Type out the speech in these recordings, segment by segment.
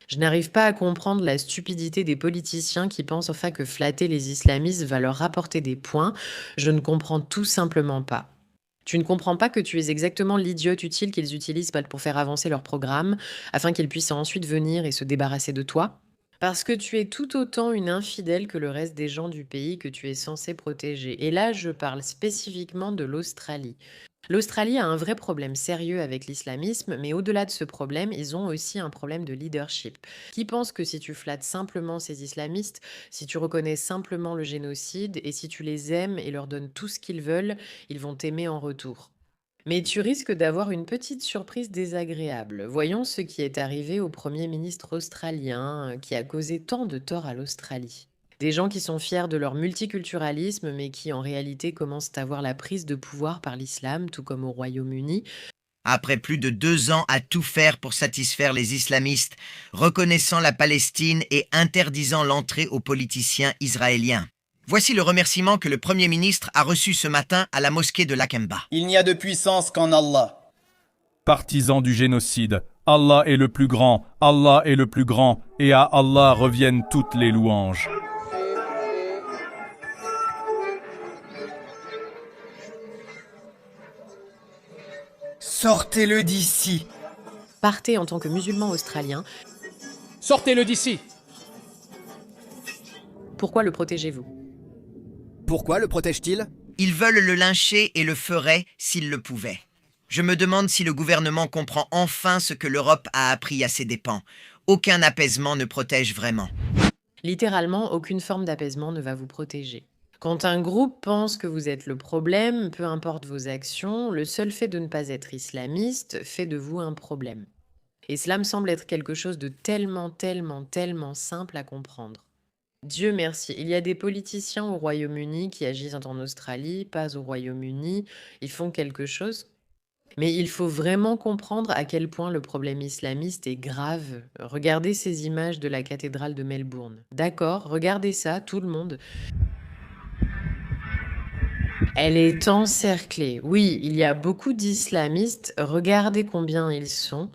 Je n'arrive pas à comprendre la stupidité des politiciens qui pensent enfin que flatter les islamistes va leur rapporter des points. Je ne comprends tout simplement pas. Tu ne comprends pas que tu es exactement l'idiote utile qu'ils utilisent pour faire avancer leur programme, afin qu'ils puissent ensuite venir et se débarrasser de toi? Parce que tu es tout autant une infidèle que le reste des gens du pays que tu es censé protéger. Et là, je parle spécifiquement de l'Australie. L'Australie a un vrai problème sérieux avec l'islamisme, mais au-delà de ce problème, ils ont aussi un problème de leadership. Qui pense que si tu flattes simplement ces islamistes, si tu reconnais simplement le génocide et si tu les aimes et leur donnes tout ce qu'ils veulent, ils vont t'aimer en retour. Mais tu risques d'avoir une petite surprise désagréable. Voyons ce qui est arrivé au Premier ministre australien qui a causé tant de tort à l'Australie. Des gens qui sont fiers de leur multiculturalisme, mais qui en réalité commencent à voir la prise de pouvoir par l'islam, tout comme au Royaume-Uni. Après plus de 2 ans à tout faire pour satisfaire les islamistes, reconnaissant la Palestine et interdisant l'entrée aux politiciens israéliens. Voici le remerciement que le Premier ministre a reçu ce matin à la mosquée de Lakemba. Il n'y a de puissance qu'en Allah. Partisans du génocide, Allah est le plus grand, Allah est le plus grand, et à Allah reviennent toutes les louanges. Sortez-le d'ici. Partez en tant que musulman australien. Sortez-le d'ici. Pourquoi le protégez-vous? Pourquoi le protège-t-il? Ils veulent le lyncher et le feraient s'ils le pouvaient. Je me demande si le gouvernement comprend enfin ce que l'Europe a appris à ses dépens. Aucun apaisement ne protège vraiment. Littéralement, aucune forme d'apaisement ne va vous protéger. Quand un groupe pense que vous êtes le problème, peu importe vos actions, le seul fait de ne pas être islamiste fait de vous un problème. Et cela me semble être quelque chose de tellement simple à comprendre. Dieu merci, il y a des politiciens au Royaume-Uni qui agissent en Australie, pas au Royaume-Uni, ils font quelque chose. Mais il faut vraiment comprendre à quel point le problème islamiste est grave. Regardez ces images de la cathédrale de Melbourne. D'accord, regardez ça, tout le monde. Elle est encerclée. Oui, il y a beaucoup d'islamistes. Regardez combien ils sont.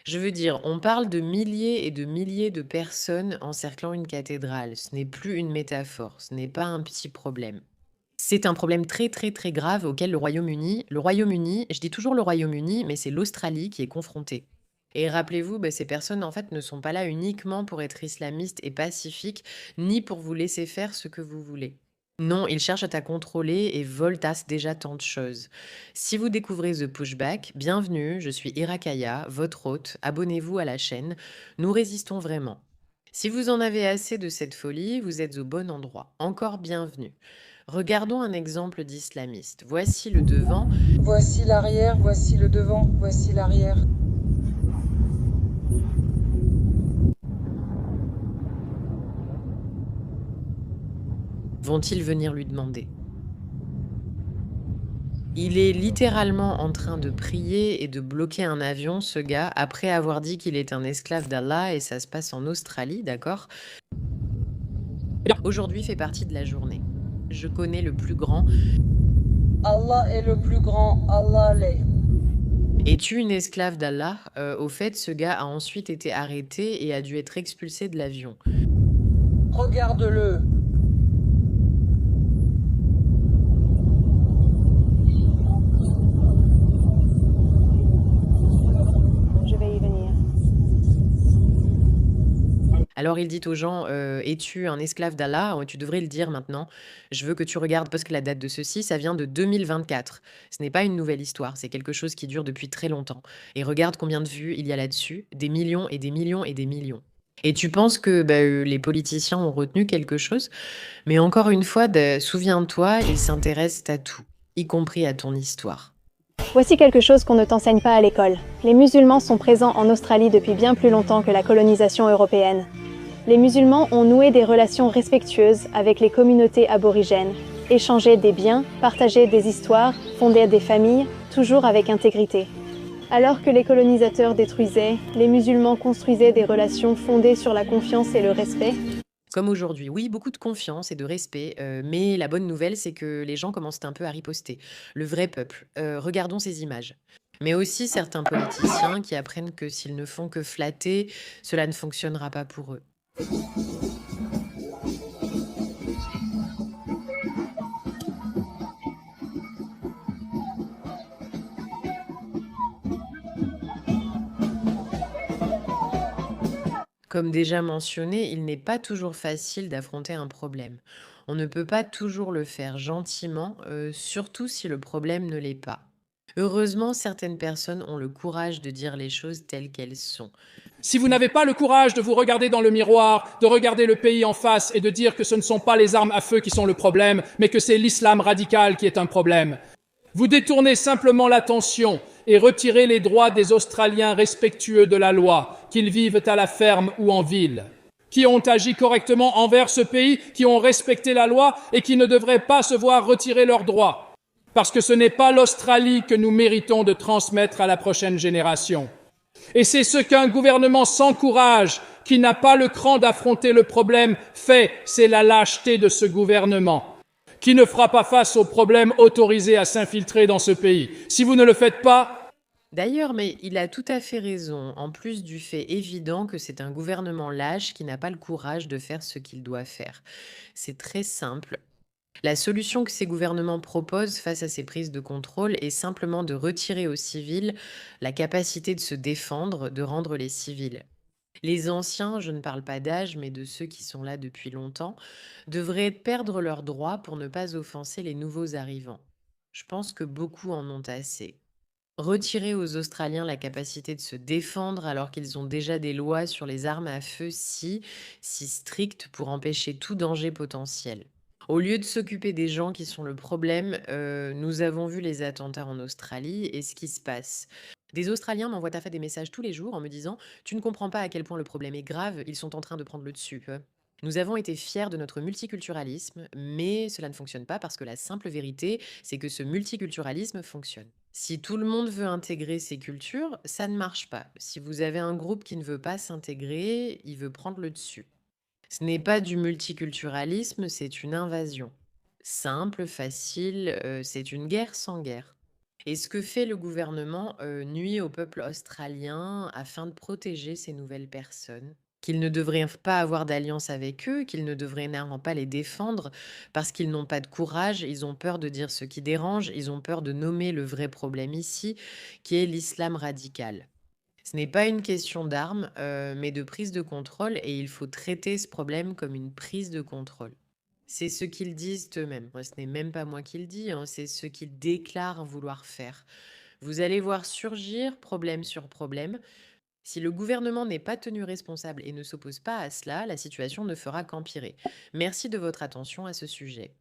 Je veux dire, on parle de milliers et de milliers de personnes encerclant une cathédrale. Ce n'est plus une métaphore, ce n'est pas un petit problème. C'est un problème très grave auquel le Royaume-Uni, je dis toujours le Royaume-Uni, mais c'est l'Australie qui est confrontée. Et rappelez-vous, ces personnes en fait ne sont pas là uniquement pour être islamistes et pacifiques, ni pour vous laisser faire ce que vous voulez. Non, ils cherchent à te contrôler et voltassent déjà tant de choses. Si vous découvrez The Pushback, bienvenue, je suis Irakaya, votre hôte, abonnez-vous à la chaîne, nous résistons vraiment. Si vous en avez assez de cette folie, vous êtes au bon endroit. Encore bienvenue. Regardons un exemple d'islamiste. Voici le devant. Voici l'arrière, voici le devant, voici l'arrière. Vont-ils venir lui demander? Il est littéralement en train de prier et de bloquer un avion, ce gars, après avoir dit qu'il est un esclave d'Allah et ça se passe en Australie, d'accord? Aujourd'hui fait partie de la journée. Je connais le plus grand. Allah est le plus grand, Allah l'est. Es-tu une esclave d'Allah? Au fait, ce gars a ensuite été arrêté et a dû être expulsé de l'avion. Regarde-le. Je vais y venir. Alors il dit aux gens, es-tu un esclave d'Allah? Tu devrais le dire maintenant. Je veux que tu regardes, parce que la date de ceci, ça vient de 2024. Ce n'est pas une nouvelle histoire, c'est quelque chose qui dure depuis très longtemps. Et regarde combien de vues il y a là-dessus, des millions et des millions et des millions. Et tu penses que les politiciens ont retenu quelque chose? Mais encore une fois, souviens-toi, ils s'intéressent à tout, y compris à ton histoire. Voici quelque chose qu'on ne t'enseigne pas à l'école. Les musulmans sont présents en Australie depuis bien plus longtemps que la colonisation européenne. Les musulmans ont noué des relations respectueuses avec les communautés aborigènes, échangé des biens, partagé des histoires, fondé des familles, toujours avec intégrité. Alors que les colonisateurs détruisaient, les musulmans construisaient des relations fondées sur la confiance et le respect. Comme aujourd'hui, oui, beaucoup de confiance et de respect, mais la bonne nouvelle, c'est que les gens commencent un peu à riposter. Le vrai peuple. Regardons ces images. Mais aussi certains politiciens qui apprennent que s'ils ne font que flatter, cela ne fonctionnera pas pour eux. Comme déjà mentionné, il n'est pas toujours facile d'affronter un problème. On ne peut pas toujours le faire gentiment, surtout si le problème ne l'est pas. Heureusement, certaines personnes ont le courage de dire les choses telles qu'elles sont. Si vous n'avez pas le courage de vous regarder dans le miroir, de regarder le pays en face et de dire que ce ne sont pas les armes à feu qui sont le problème, mais que c'est l'islam radical qui est un problème, vous détournez simplement l'attention et retirez les droits des Australiens respectueux de la loi, qu'ils vivent à la ferme ou en ville, qui ont agi correctement envers ce pays, qui ont respecté la loi et qui ne devraient pas se voir retirer leurs droits. Parce que ce n'est pas l'Australie que nous méritons de transmettre à la prochaine génération. Et c'est ce qu'un gouvernement sans courage, qui n'a pas le cran d'affronter le problème, fait, c'est la lâcheté de ce gouvernement, qui ne fera pas face aux problèmes autorisés à s'infiltrer dans ce pays. Si vous ne le faites pas, D'ailleurs, mais il a tout à fait raison, en plus du fait évident que c'est un gouvernement lâche qui n'a pas le courage de faire ce qu'il doit faire. C'est très simple. La solution que ces gouvernements proposent face à ces prises de contrôle est simplement de retirer aux civils la capacité de se défendre, de rendre les civils. Les anciens, je ne parle pas d'âge, mais de ceux qui sont là depuis longtemps, devraient perdre leurs droits pour ne pas offenser les nouveaux arrivants. Je pense que beaucoup en ont assez. Retirer aux Australiens la capacité de se défendre alors qu'ils ont déjà des lois sur les armes à feu si strictes pour empêcher tout danger potentiel. Au lieu de s'occuper des gens qui sont le problème, nous avons vu les attentats en Australie et ce qui se passe. Des Australiens m'envoient à fait des messages tous les jours en me disant: «Tu ne comprends pas à quel point le problème est grave, ils sont en train de prendre le dessus». Nous avons été fiers de notre multiculturalisme, mais cela ne fonctionne pas parce que la simple vérité, c'est que ce multiculturalisme fonctionne. Si tout le monde veut intégrer ces cultures, ça ne marche pas. Si vous avez un groupe qui ne veut pas s'intégrer, il veut prendre le dessus. Ce n'est pas du multiculturalisme, c'est une invasion. Simple, facile, c'est une guerre sans guerre. Et ce que fait le gouvernement nuit au peuple australien afin de protéger ces nouvelles personnes. Qu'ils ne devraient pas avoir d'alliance avec eux, qu'ils ne devraient néanmoins pas les défendre parce qu'ils n'ont pas de courage, ils ont peur de dire ce qui dérange, ils ont peur de nommer le vrai problème ici, qui est l'islam radical. Ce n'est pas une question d'armes, mais de prise de contrôle et il faut traiter ce problème comme une prise de contrôle. C'est ce qu'ils disent eux-mêmes. Moi, ce n'est même pas moi qui le dis, hein, c'est ce qu'ils déclarent vouloir faire. Vous allez voir surgir problème sur problème. Si le gouvernement n'est pas tenu responsable et ne s'oppose pas à cela, la situation ne fera qu'empirer. Merci de votre attention à ce sujet.